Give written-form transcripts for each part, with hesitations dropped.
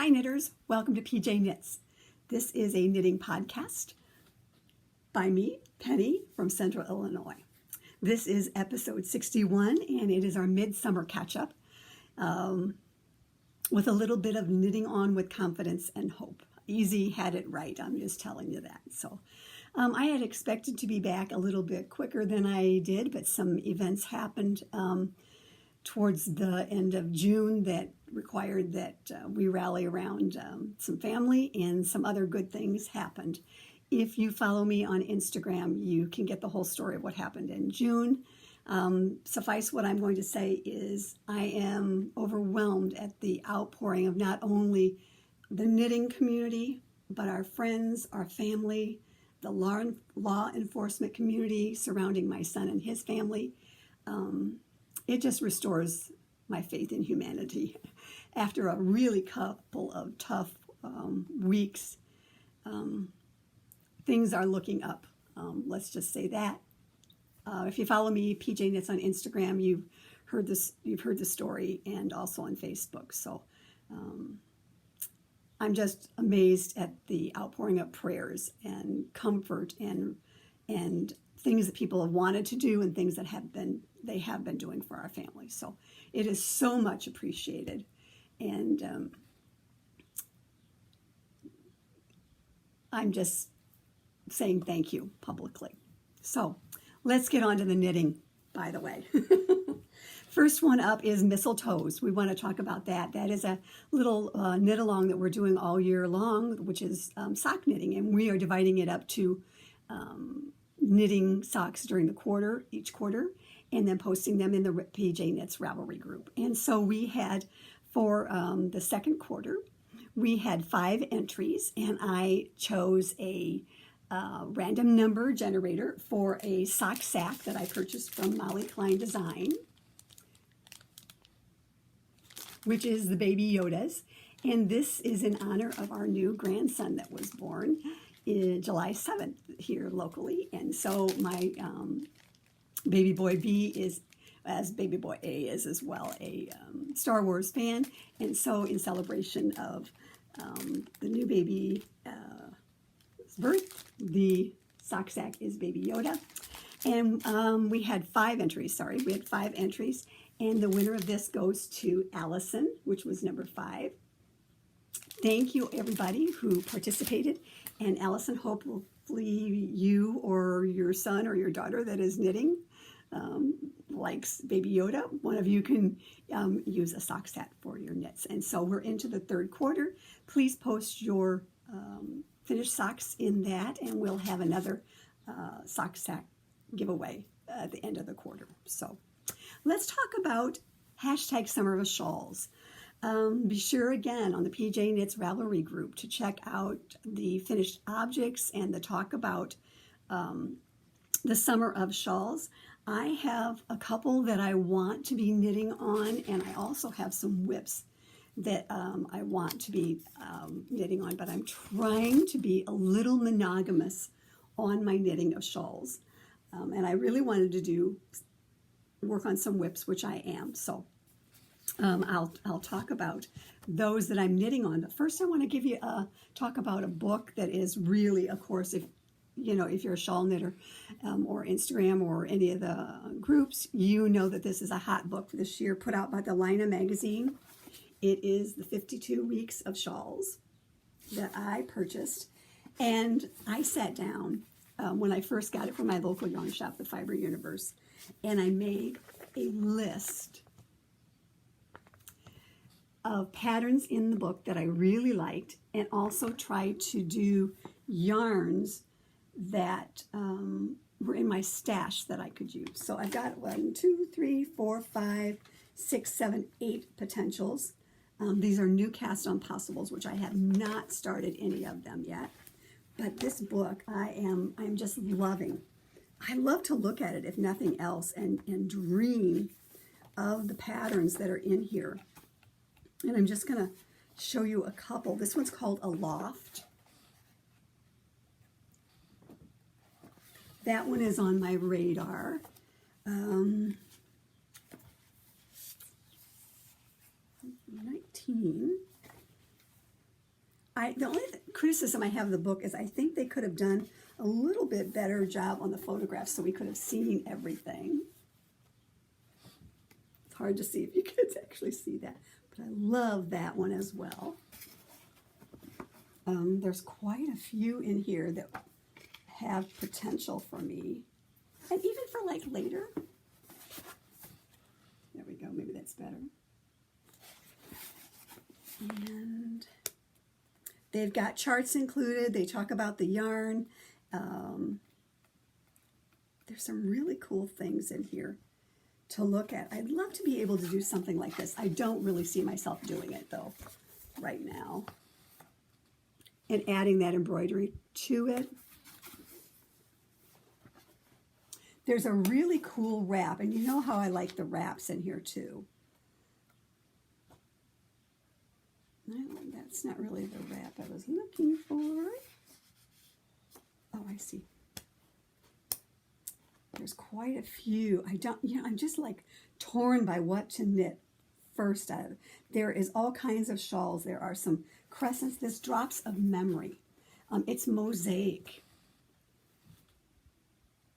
Hi knitters, welcome to PJ Knits. This is a knitting podcast by me, Penny, from Central Illinois. This is episode 61 and it is our midsummer catch-up with a little bit of knitting on with confidence and hope. Easy had it right, I'm just telling you that. So I had expected to be back a little bit quicker than I did, but some events happened towards the end of June that required that we rally around some family, and some other good things happened. If you follow me on Instagram, you can get the whole story of what happened in June. Suffice what I'm going to say is I am overwhelmed at the outpouring of not only the knitting community, but our friends, our family, the law enforcement community surrounding my son and his family. It just restores my faith in humanity. After a really couple of tough weeks, things are looking up. Let's just say that. If you follow me, PJ Knits on Instagram, you've heard the story, and also on Facebook. So I'm just amazed at the outpouring of prayers and comfort and things that people have wanted to do and things that they have been doing for our family. So it is so much appreciated. And I'm just saying thank you publicly. So let's get on to the knitting, by the way. First one up is mistletoes. We want to talk about that. That is a little knit along that we're doing all year long, which is sock knitting. And we are dividing it up to knitting socks during each quarter, and then posting them in the PJ Knits Ravelry group. And so we had, for the second quarter, we had 5 entries, and I chose a random number generator for a sock sack that I purchased from Molly Klein Design, which is the Baby Yodas. And this is in honor of our new grandson that was born in July 7th here locally. And so my baby boy B is, as baby boy A is as well, a Star Wars fan. And so in celebration of the new baby's birth, the sock sack is Baby Yoda. And we had 5 entries, and the winner of this goes to Allison, which was number 5. Thank you, everybody who participated. And Allison, hopefully you or your son or your daughter that is knitting likes Baby Yoda. One of you can use a sock sack for your knits. And so we're into the third quarter. Please post your finished socks in that, and we'll have another sock sack giveaway at the end of the quarter. So let's talk about #Summer of Shawls. Be sure again on the PJ Knits Ravelry group to check out the finished objects and the talk about the Summer of Shawls. I have a couple that I want to be knitting on, and I also have some whips that I want to be knitting on, but I'm trying to be a little monogamous on my knitting of shawls. And I really wanted to work on some whips, which I am. So I'll talk about those that I'm knitting on. But first I want to give you talk about a book that is really, of course, if you're a shawl knitter or Instagram or any of the groups, you know that this is a hot book this year, put out by the Lina magazine. It is the 52 Weeks of Shawls that I purchased, and I sat down when I first got it from my local yarn shop, the Fiber Universe, and I made a list of patterns in the book that I really liked, and also tried to do yarns that were in my stash that I could use. So I've got 1, 2, 3, 4, 5, 6, 7, 8 potentials. These are new cast on possibles, which I have not started any of them yet. But this book I'm just loving. I love to look at it, if nothing else, and dream of the patterns that are in here. And I'm just going to show you a couple. This one's called Aloft. That one is on my radar. 19. the only criticism I have of the book is I think they could have done a little bit better job on the photographs so we could have seen everything. It's hard to see if you could actually see that, but I love that one as well. There's quite a few in here that have potential for me, and even for like later. There we go, maybe that's better. And they've got charts included. They talk about the yarn. There's some really cool things in here to look at. I'd love to be able to do something like this. I don't really see myself doing it though right now. And adding that embroidery to it. There's a really cool wrap, and you know how I like the wraps in here too. No, that's not really the wrap I was looking for. Oh, I see. There's quite a few. I'm just like torn by what to knit first out of. There is all kinds of shawls. There are some crescents. This Drops of Memory. It's mosaic.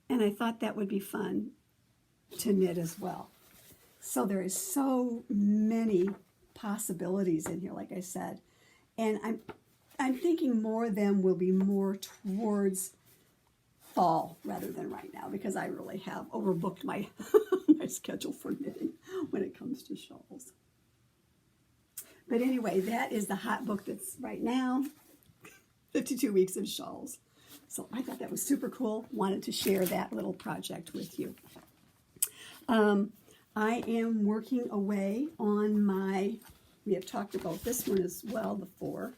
And I thought that would be fun to knit as well. So there is so many possibilities in here, like I said. And I'm thinking more of them will be more towards fall rather than right now, because I really have overbooked my my schedule for knitting when it comes to shawls. But anyway, that is the hot book that's right now, 52 Weeks of Shawls. So I thought that was super cool. Wanted to share that little project with you. I am working away on my, we have talked about this one as well before,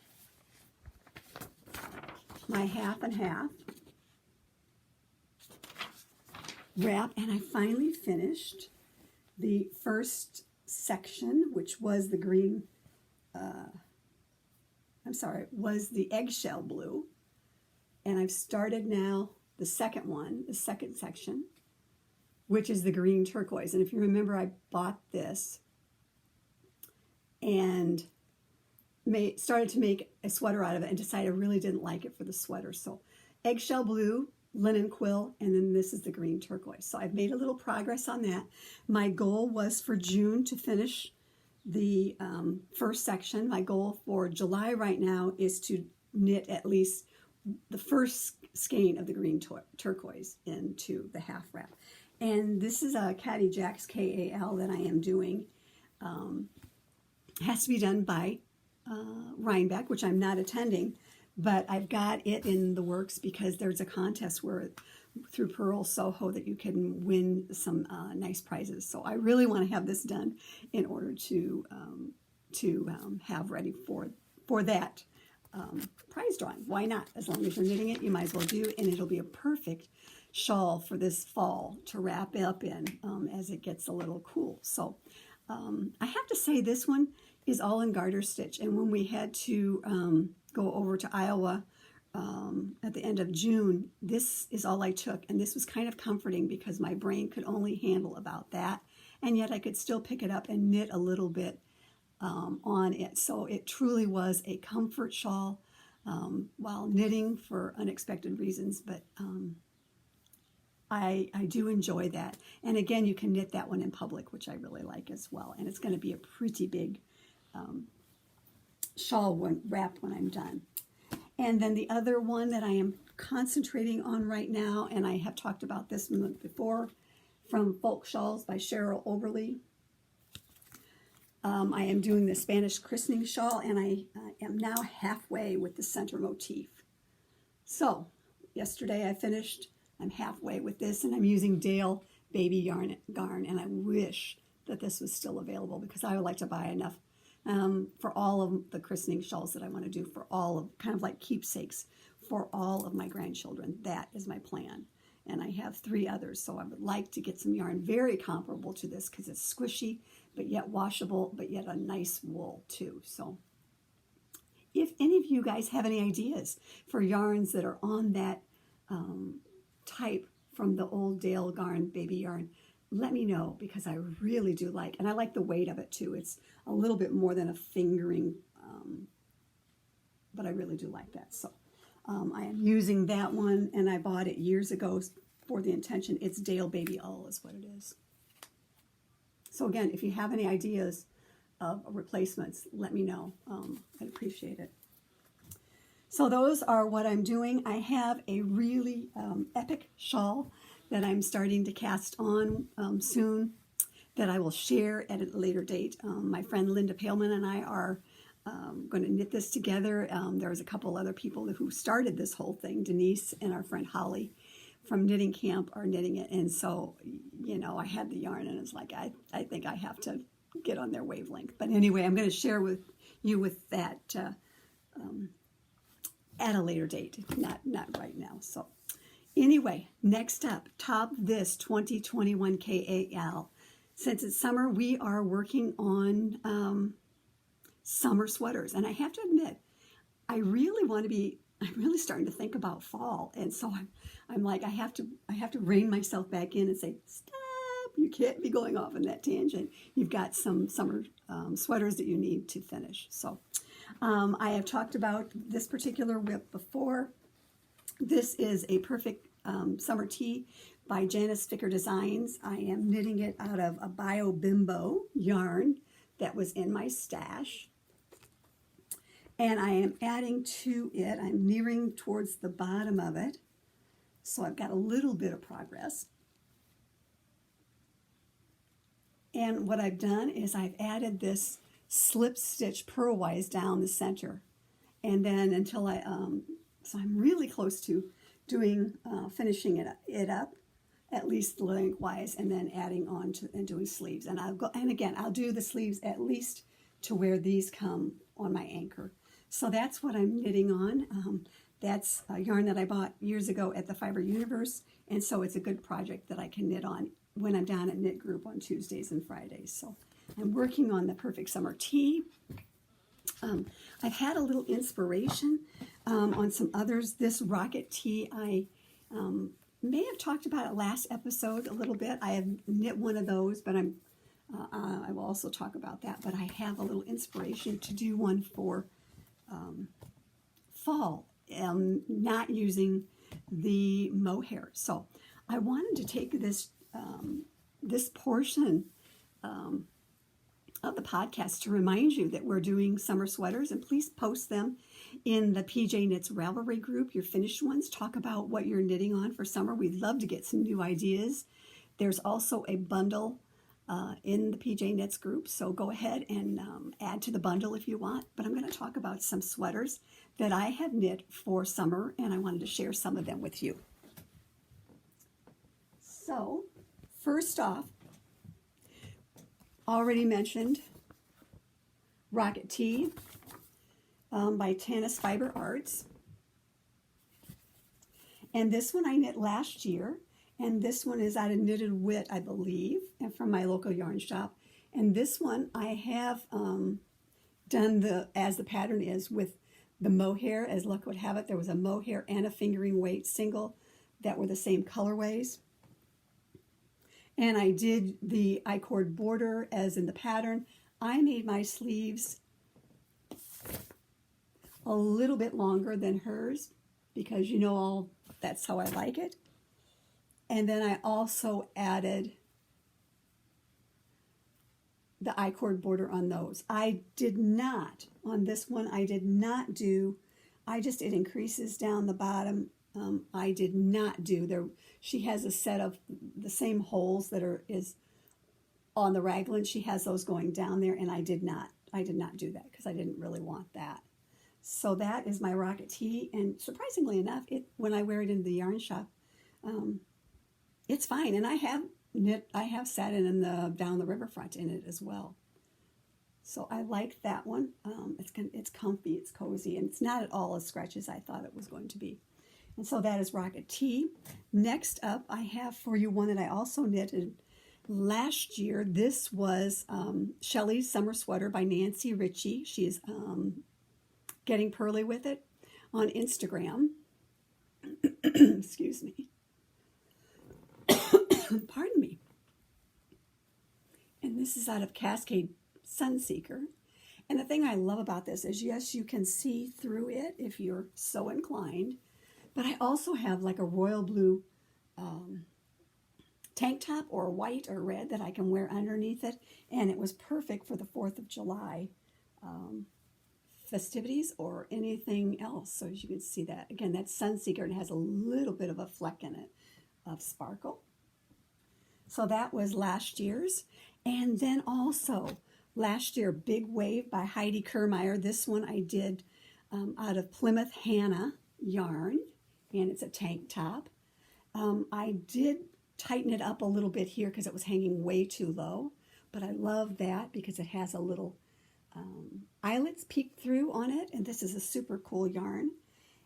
my half and half wrap, and I finally finished the first section, which was the green, was the eggshell blue. And I've started now the second one, the second section, which is the green turquoise. And if you remember, I bought this and started to make a sweater out of it and decided I really didn't like it for the sweater. So eggshell blue, linen quill, and then this is the green turquoise. So I've made a little progress on that. My goal was for June to finish the first section. My goal for July right now is to knit at least the first skein of the green turquoise into the half wrap. And this is a Caddy Jack's KAL that I am doing. It has to be done by Rhinebeck, which I'm not attending, but I've got it in the works because there's a contest where through Pearl Soho that you can win some nice prizes. So I really want to have this done in order to have ready for that prize drawing. Why not? As long as you're knitting it, you might as well do, and it'll be a perfect shawl for this fall to wrap up in as it gets a little cool. So I have to say this one is all in garter stitch, and when we had to go over to Iowa at the end of June, this is all I took, and this was kind of comforting because my brain could only handle about that, and yet I could still pick it up and knit a little bit on it. So it truly was a comfort shawl while knitting for unexpected reasons, but I do enjoy that. And again, you can knit that one in public, which I really like as well. And it's going to be a pretty big shawl wrapped when I'm done. And then the other one that I am concentrating on right now, and I have talked about this one before, from Folk Shawls by Cheryl Oberly. I am doing the Spanish Christening shawl, and I am now halfway with the center motif. So yesterday I finished. I'm halfway with this, and I'm using Dale baby yarn, and I wish that this was still available because I would like to buy enough for all of the christening shawls that I want to do, for all of, kind of like keepsakes for all of my grandchildren. That is my plan. And I have 3 others, so I would like to get some yarn very comparable to this because it's squishy, but yet washable, but yet a nice wool too. So if any of you guys have any ideas for yarns that are on that type from the old Dale Garn baby yarn, let me know, because I really do like, and I like the weight of it too. It's a little bit more than a fingering but I really do like that. So I am using that one, and I bought it years ago for the intention. It's Dale Baby All is what it is. So again, if you have any ideas of replacements, let me know. I'd appreciate it. So those are what I'm doing. I have a really epic shawl that I'm starting to cast on soon that I will share at a later date. My friend Linda Paleman and I are going to knit this together. There's a couple other people who started this whole thing. Denise and our friend Holly from Knitting Camp are knitting it. And so, you know, I had the yarn and it's like, I think I have to get on their wavelength. But anyway, I'm going to share with you with that at a later date, not right now. So anyway, next up, Top This 2021 KAL. Since it's summer, we are working on summer sweaters. And I have to admit, I'm really starting to think about fall. And so I'm like, I have to rein myself back in and say, stop, you can't be going off on that tangent. You've got some summer sweaters that you need to finish. So I have talked about this particular whip before. This is a perfect summer tee by Janice Ficker Designs. I am knitting it out of a Bio Bimbo yarn that was in my stash. And I am adding to it, I'm nearing towards the bottom of it. So I've got a little bit of progress. And what I've done is I've added this slip stitch purlwise down the center. And then until so I'm really close to doing, finishing it up, at least lengthwise, and then adding on to and doing sleeves. And I'll do the sleeves at least to where these come on my anchor. So that's what I'm knitting on. That's a yarn that I bought years ago at the Fiber Universe, and so it's a good project that I can knit on when I'm down at Knit Group on Tuesdays and Fridays. So I'm working on the Perfect Summer Tee. I've had a little inspiration on some others. This Rocket Tee, I may have talked about it last episode a little bit. I have knit one of those, but I will also talk about that. But I have a little inspiration to do one for fall, not using the mohair. So I wanted to take this this portion of the podcast to remind you that we're doing summer sweaters, and please post them in the PJ Knits Ravelry group, your finished ones. Talk about what you're knitting on for summer. We'd love to get some new ideas. There's also a bundle in the PJ Knits group, so go ahead and add to the bundle if you want. But I'm going to talk about some sweaters that I have knit for summer, and I wanted to share some of them with you. So, first off, already mentioned Rocket Tee by Tanis Fiber Arts. And this one I knit last year. And this one is out of Knitted Wit, I believe, and from my local yarn shop. And this one I have done as the pattern is with the mohair. As luck would have it, there was a mohair and a fingering weight single that were the same colorways. And I did the I-cord border as in the pattern. I made my sleeves a little bit longer than hers because that's how I like it. And then I also added the I-cord border on those. I did not, on this one, it increases down the bottom. I did not do, she has a set of the same holes that is on the raglan. She has those going down there, and I did not do that because I didn't really want that. So that is my Rocket Tee, and surprisingly enough, when I wear it in the yarn shop, it's fine. And I have satin in down the riverfront in it as well. So I like that one. It's comfy, it's cozy, and it's not at all as scratchy as I thought it was going to be. And so that is Rocket Tee. Next up, I have for you one that I also knitted last year. This was Shelley's Summer Sweater by Nancy Ritchie. She's getting pearly with it on Instagram. Excuse me. Pardon me. And this is out of Cascade Sunseeker. And the thing I love about this is, yes, you can see through it if you're so inclined, but I also have like a royal blue tank top or white or red that I can wear underneath it, and it was perfect for the 4th of July festivities or anything else. So as you can see that, again, that's Sunseeker, and it has a little bit of a fleck in it of sparkle. So that was last year's. And then also last year, Big Wave by Heidi Kermeyer. This one I did out of Plymouth Hannah yarn, and it's a tank top. I did tighten it up a little bit here because it was hanging way too low, but I love that because it has a little eyelets peek through on it, and this is a super cool yarn.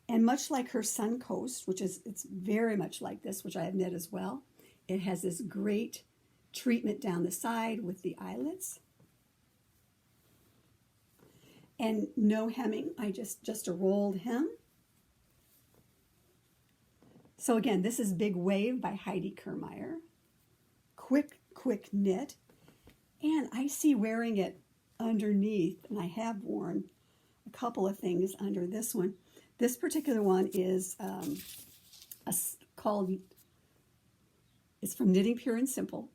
And much like her Suncoast, it's very much like this, which I have knit as well, it has this great treatment down the side with the eyelets. And no hemming, I just a rolled hem. So again, this is Big Wave by Heidi Kermeyer. Quick knit. And I see wearing it underneath, and I have worn a couple of things under this one. This particular one is it's from Knitting Pure and Simple.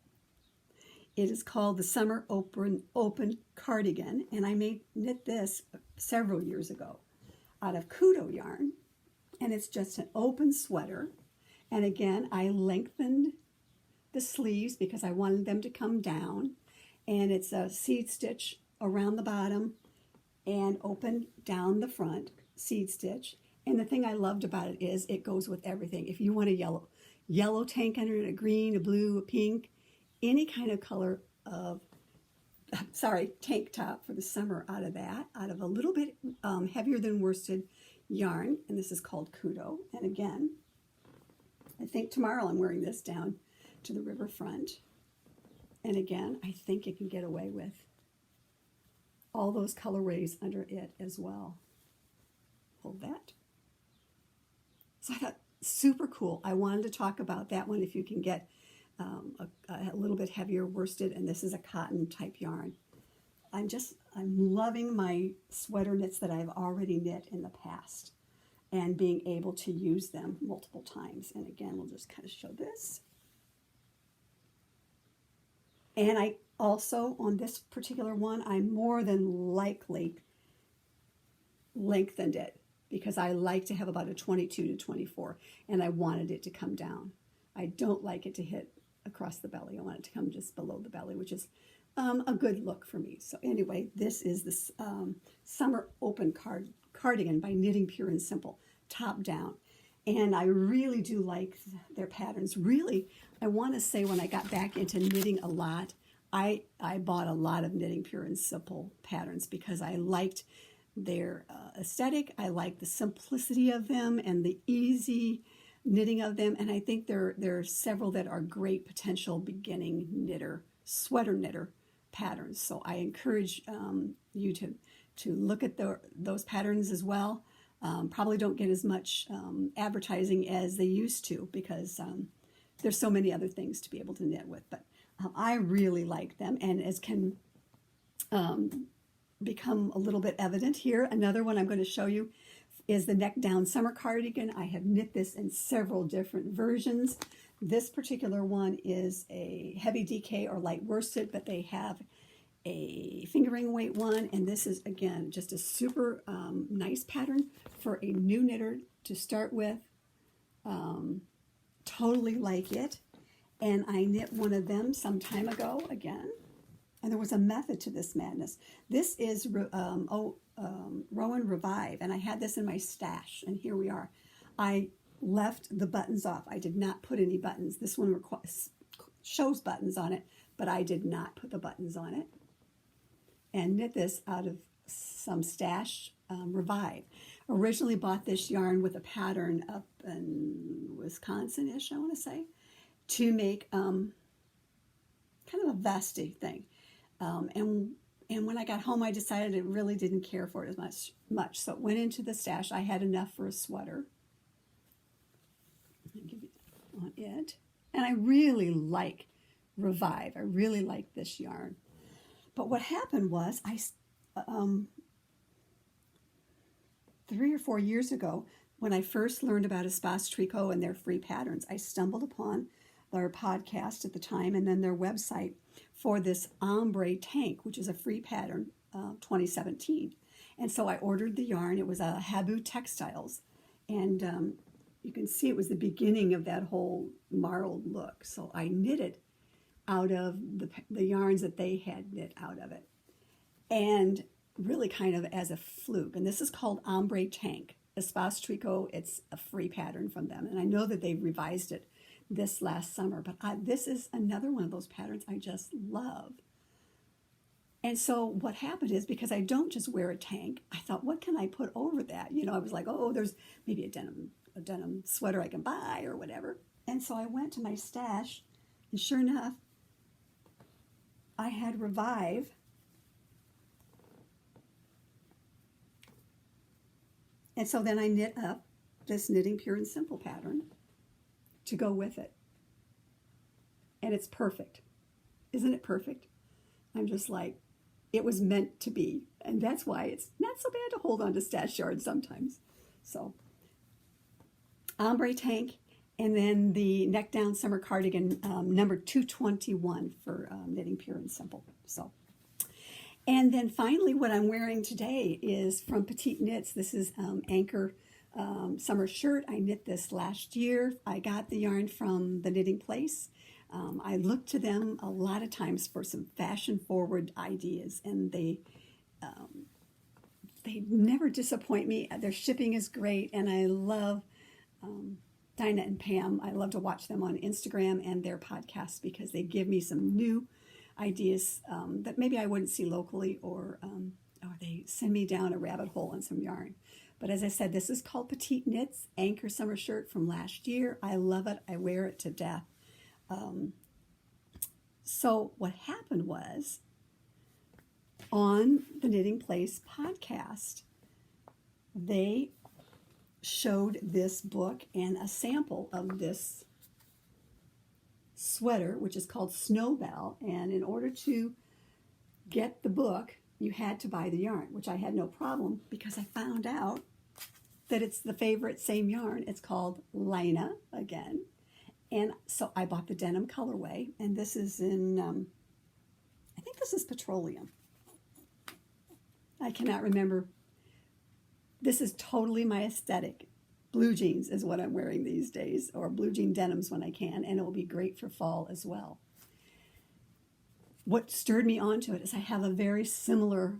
It is called the Summer Open Cardigan, and I knit this several years ago out of Kudo yarn, and it's just an open sweater. And again, I lengthened the sleeves because I wanted them to come down, and it's a seed stitch around the bottom and open down the front, seed stitch. And the thing I loved about it is it goes with everything. If you want a yellow tank under it, a green, a blue, a pink, any kind of color of, tank top for the summer out of a little bit heavier than worsted yarn. And this is called Kudo. And again, I think tomorrow I'm wearing this down to the riverfront. And again, I think you can get away with all those colorways under it as well. Hold that. So I thought, super cool. I wanted to talk about that one if you can get a little bit heavier worsted, and this is a cotton type yarn. I'm loving my sweater knits that I've already knit in the past and being able to use them multiple times. And again, we'll just kind of show this. And I also, on this particular one, I more than likely lengthened it because I like to have about a 22 to 24, and I wanted it to come down. I don't like it to hit across the belly. I want it to come just below the belly, which is a good look for me. So anyway, this is this Summer Open Cardigan by Knitting Pure and Simple, top down. And I really do like their patterns. Really, I want to say when I got back into knitting a lot, I bought a lot of Knitting Pure and Simple patterns because I liked their aesthetic. I like the simplicity of them and the easy knitting of them. And I think there are several that are great potential beginning knitter, sweater knitter patterns. So I encourage you to look at those patterns as well. Probably don't get as much advertising as they used to because there's so many other things to be able to knit with. But I really like them, and as can become a little bit evident here, another one I'm going to show you is the neck down summer cardigan. I have knit this in several different versions. This particular one is a heavy DK or light worsted, but they have a fingering weight one, and this is again just a super nice pattern for a new knitter to start with. Totally like it, and I knit one of them some time ago again, and there was a method to this madness. This is Rowan Revive, and I had this in my stash, and here we are. I left the buttons off. I did not put any buttons. This one shows buttons on it, but I did not put the buttons on it, and knit this out of some stash Revive. Originally bought this yarn with a pattern up in Wisconsin-ish, I want to say, to make kind of a vesty thing. And when I got home, I decided I really didn't care for it as much. So it went into the stash. I had enough for a sweater. I'll give you on it. And I really like Revive. I really like this yarn. But what happened was 3 or 4 years ago, when I first learned about Espace Tricot and their free patterns, I stumbled upon their podcast at the time and then their website for this ombre tank, which is a free pattern, 2017. And so I ordered the yarn. It was a Habu Textiles. And you can see it was the beginning of that whole marled look. So I knit it out of the yarns that they had knit out of it. And really kind of as a fluke. And this is called Ombre Tank. Espace Tricot, it's a free pattern from them. And I know that they revised it this last summer, but this is another one of those patterns I just love. And so what happened is, because I don't just wear a tank, I thought, what can I put over that? You know, I was like, oh, there's maybe a denim sweater I can buy or whatever. And so I went to my stash, and sure enough, I had Revive. And so then I knit up this Knitting Pure and Simple pattern to go with it. And it's perfect. Isn't it perfect? I'm just like, it was meant to be. And that's why it's not so bad to hold on to stash yarn sometimes. So, ombre tank, and then the neck down summer cardigan, number 221 for Knitting Pure and Simple. So, and then finally, what I'm wearing today is from Petite Knits. This is Anchor summer shirt. I knit this last year. I got the yarn from the Knitting Place. I look to them a lot of times for some fashion-forward ideas, and they never disappoint me. Their shipping is great, and I love Dinah and Pam. I love to watch them on Instagram and their podcasts because they give me some new ideas that maybe I wouldn't see locally, or they send me down a rabbit hole on some yarn. But as I said, this is called Petite Knits, Anchor summer shirt from last year. I love it. I wear it to death. So what happened was, on the Knitting Place podcast, they showed this book and a sample of this sweater, which is called Snowbell. And in order to get the book, you had to buy the yarn, which I had no problem because I found out that it's the favorite same yarn. It's called Lina again. And so I bought the denim colorway, and this is in, I think this is petroleum. I cannot remember. This is totally my aesthetic. Blue jeans is what I'm wearing these days, or blue jean denims when I can, and it will be great for fall as well. What stirred me onto it is I have a very similar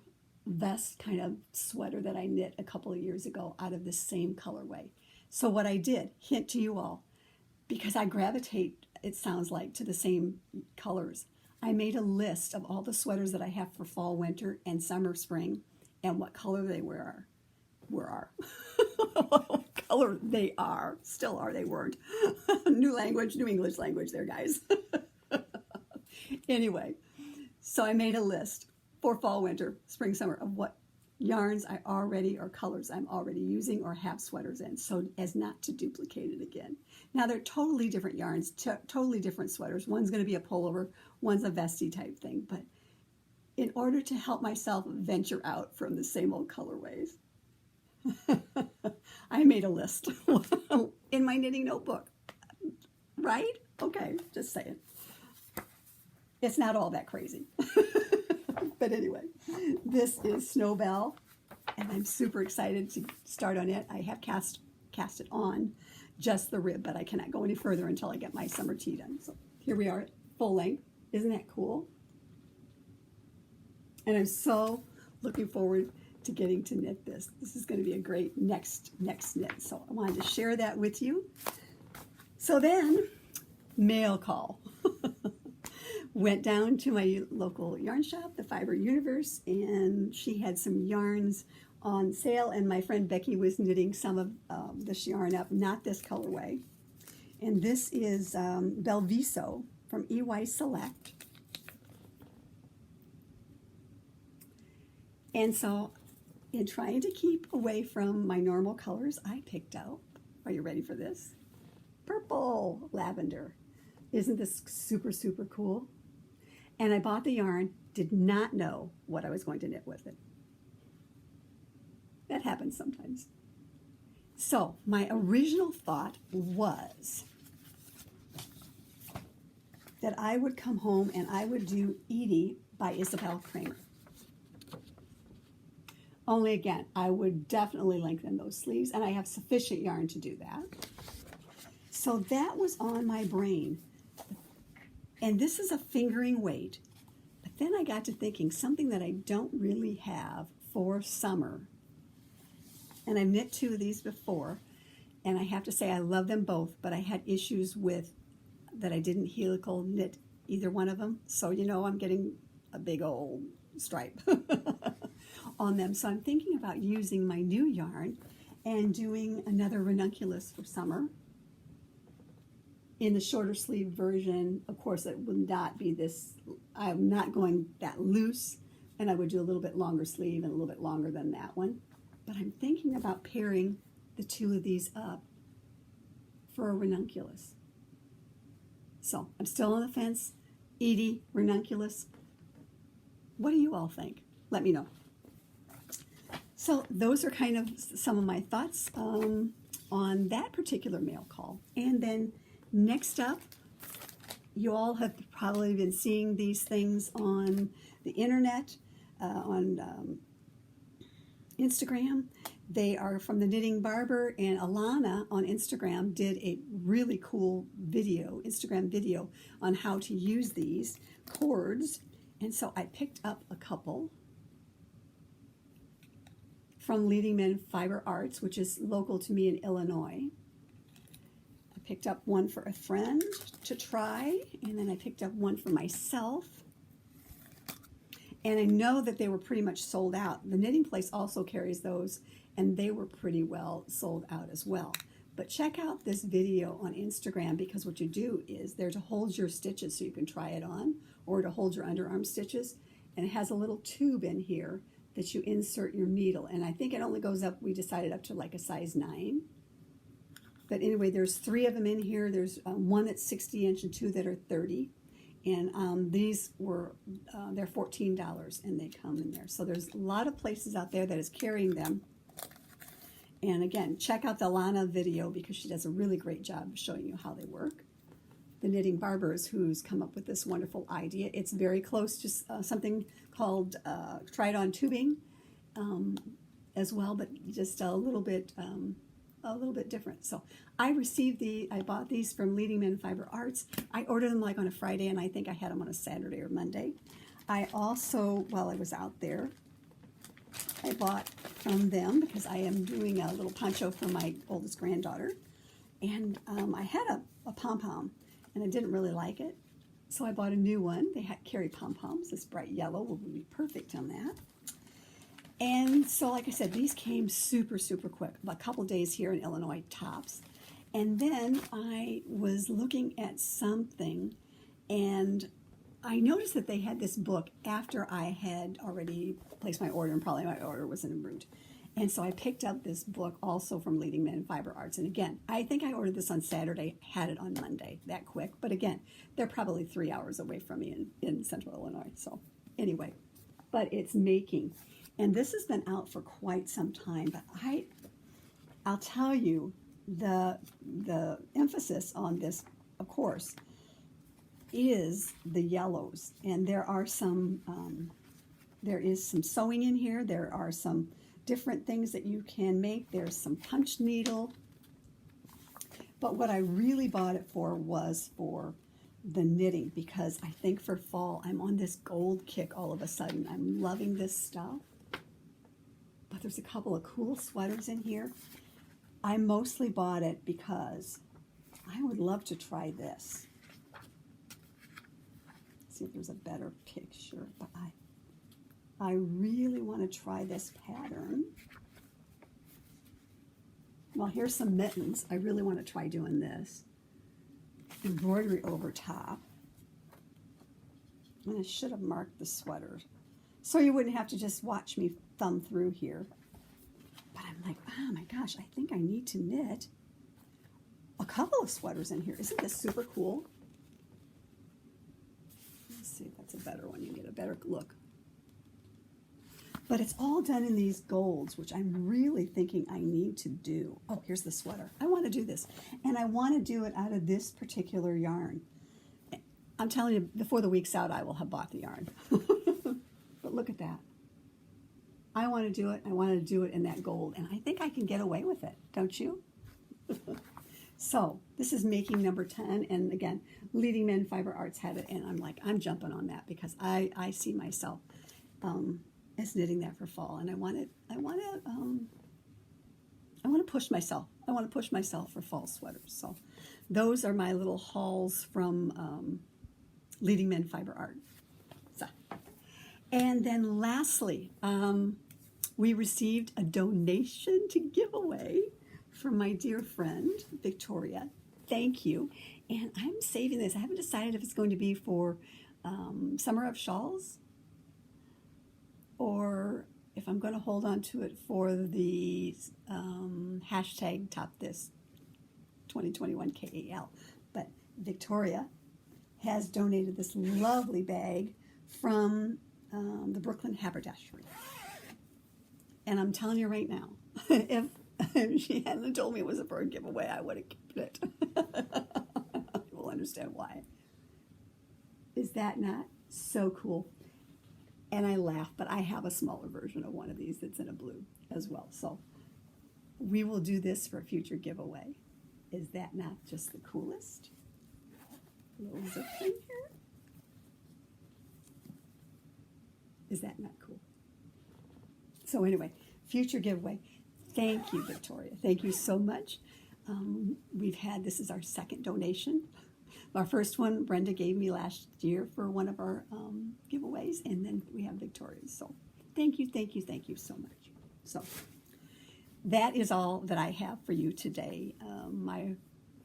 vest kind of sweater that I knit a couple of years ago out of this same colorway. So what I did, hint to you all, because I gravitate, it sounds like, to the same colors, I made a list of all the sweaters that I have for fall, winter, and summer, spring, and what color they were. What color they are. Still are, they weren't. New language, new English language there, guys. Anyway, so I made a list for fall, winter, spring, summer of what yarns I already, or colors I'm already using or have sweaters in, so as not to duplicate it again. Now, they're totally different yarns, totally different sweaters. One's going to be a pullover, one's a vesty type thing, but in order to help myself venture out from the same old colorways, I made a list in my knitting notebook. Right? Okay, just saying. It's not all that crazy. But anyway, this is Snowbell, and I'm super excited to start on it. I have cast it on just the rib, but I cannot go any further until I get my summer tee done. So here we are, full length. Isn't that cool? And I'm so looking forward to getting to knit this. This is going to be a great next knit. So I wanted to share that with you. So then, mail call. Went down to my local yarn shop, the Fiber Universe, and she had some yarns on sale, and my friend Becky was knitting some of this yarn up, not this colorway. And this is Belviso from EY Select. And so, in trying to keep away from my normal colors, I picked out, are you ready for this? Purple lavender. Isn't this super, super cool? And I bought the yarn, did not know what I was going to knit with it. happens sometimes. So my original thought was that I would come home and I would do Edie by Isabel Kramer. Only again, I would definitely lengthen those sleeves, and I have sufficient yarn to do that. So that was on my brain. And this is a fingering weight. But then I got to thinking something that I don't really have for summer. And I've knit 2 of these before, and I have to say I love them both, but I had issues with that I didn't helical knit either one of them. So, you know, I'm getting a big old stripe on them. So I'm thinking about using my new yarn and doing another ranunculus for summer. In the shorter sleeve version, of course, it would not be this, I'm not going that loose, and I would do a little bit longer sleeve and a little bit longer than that one. But I'm thinking about pairing the 2 of these up for a ranunculus. So I'm still on the fence. Edie, ranunculus. What do you all think? Let me know. So those are kind of some of my thoughts on that particular mail call. And then next up, you all have probably been seeing these things on the internet, on Instagram. They are from the Knitting Barber, and Alana on Instagram did a really cool video, Instagram video, on how to use these cords. And so I picked up a couple from Leading Men Fiber Arts, which is local to me in Illinois. I picked up one for a friend to try, and then I picked up one for myself. And I know that they were pretty much sold out. The knitting place also carries those, and they were pretty well sold out as well. But check out this video on Instagram, because what you do is they're to hold your stitches so you can try it on, or to hold your underarm stitches. And it has a little tube in here that you insert your needle. And I think it only goes up, we decided up to like a size 9. But anyway, there's 3 of them in here. There's one that's 60 inch and 2 that are 30. And these were, they're $14, and they come in there. So there's a lot of places out there that is carrying them. And again, check out the Lana video, because she does a really great job of showing you how they work. The Knitting Barbers, who's come up with this wonderful idea. It's very close to something called Tried-On Tubing as well, but just a little bit different. So I bought these from Leading Men Fiber Arts. I ordered them like on a Friday, and I think I had them on a Saturday or Monday. I also, while I was out there, I bought from them, because I am doing a little poncho for my oldest granddaughter. And I had a pom-pom, and I didn't really like it. So I bought a new one. They carry pom-poms. This bright yellow will be perfect on that. And so, like I said, these came super, super quick. A couple days here in Illinois, tops. And then I was looking at something, and I noticed that they had this book after I had already placed my order, and probably my order was en route. And so I picked up this book also from Leading Men Fiber Arts. And again, I think I ordered this on Saturday, had it on Monday, that quick. But again, they're probably 3 hours away from me in central Illinois. So anyway, but it's making. And this has been out for quite some time. But I'll tell you, the emphasis on this, of course, is the yellows. And there are some, there is some sewing in here. There are some different things that you can make. There's some punch needle. But what I really bought it for was for the knitting, because I think for fall I'm on this gold kick all of a sudden. I'm loving this stuff. But there's a couple of cool sweaters in here. I mostly bought it because I would love to try this. Let's see if there's a better picture, but I really want to try this pattern. Well, here's some mittens. I really want to try doing this. Embroidery over top. And I should have marked the sweater, so you wouldn't have to just watch me thumb through here. But I'm like, oh my gosh, I think I need to knit a couple of sweaters in here. Isn't this super cool? Let's see if that's a better one. You get a better look. But it's all done in these golds, which I'm really thinking I need to do. Oh, here's the sweater. I want to do this. And I want to do it out of this particular yarn. I'm telling you, before the week's out, I will have bought the yarn. But look at that. I want to do it. I want to do it in that gold. And I think I can get away with it. Don't you? So this is making number 10. And again, Leading Men Fiber Arts had it. And I'm like, I'm jumping on that because I see myself as knitting that for fall, and I want to push myself. I want to push myself for fall sweaters. So those are my little hauls from Leading Men Fiber Art. So, and then lastly, we received a donation to give away from my dear friend Victoria. Thank you. And I'm saving this. I haven't decided if it's going to be for Summer of Shawls, or if I'm going to hold on to it for the hashtag Top This 2021 KAL. But Victoria has donated this lovely bag from the Brooklyn Haberdashery. And I'm telling you right now, if she hadn't told me it was a bird giveaway, I would have kept it. You'll understand why. Is that not so cool? And I laugh, but I have a smaller version of one of these that's in a blue as well. So we will do this for a future giveaway. Is that not just the coolest? Little zip thing here. Is that not cool? So anyway, future giveaway. Thank you, Victoria. Thank you so much. This is our second donation. Our first one, Brenda gave me last year for one of our giveaways, and then we have Victoria's. So thank you so much. So that is all that I have for you today.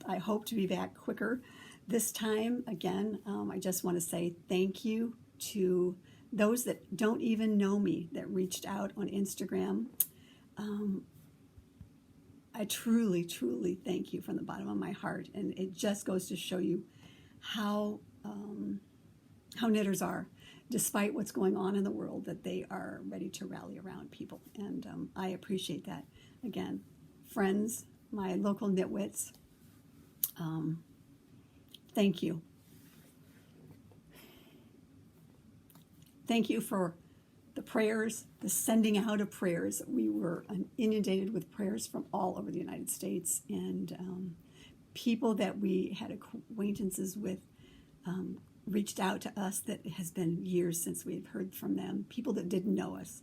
I hope to be back quicker this time. Again, I just want to say thank you to those that don't even know me that reached out on Instagram. I truly, truly thank you from the bottom of my heart, and it just goes to show you how knitters are, despite what's going on in the world, that they are ready to rally around people, and I appreciate that. Again, friends, my local knitwits, thank you. Thank you for the prayers, the sending out of prayers. We were inundated with prayers from all over the United States, and people that we had acquaintances with reached out to us. That has been years since we've heard from them. People that didn't know us,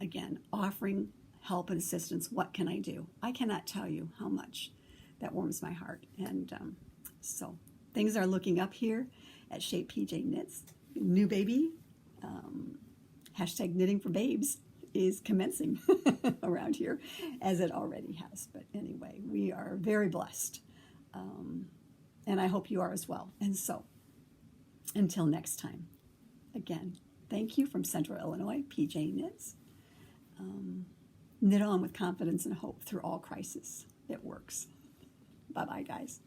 again, offering help and assistance. What can I do? I cannot tell you how much that warms my heart. And so things are looking up here at Shape PJ Knits. New baby. Hashtag knitting for babes is commencing around here, as it already has. But anyway, we are very blessed, and I hope you are as well. And so, until next time, again, thank you from Central Illinois, PJ Knits. Knit on with confidence and hope through all crisis. It works. Bye-bye, guys.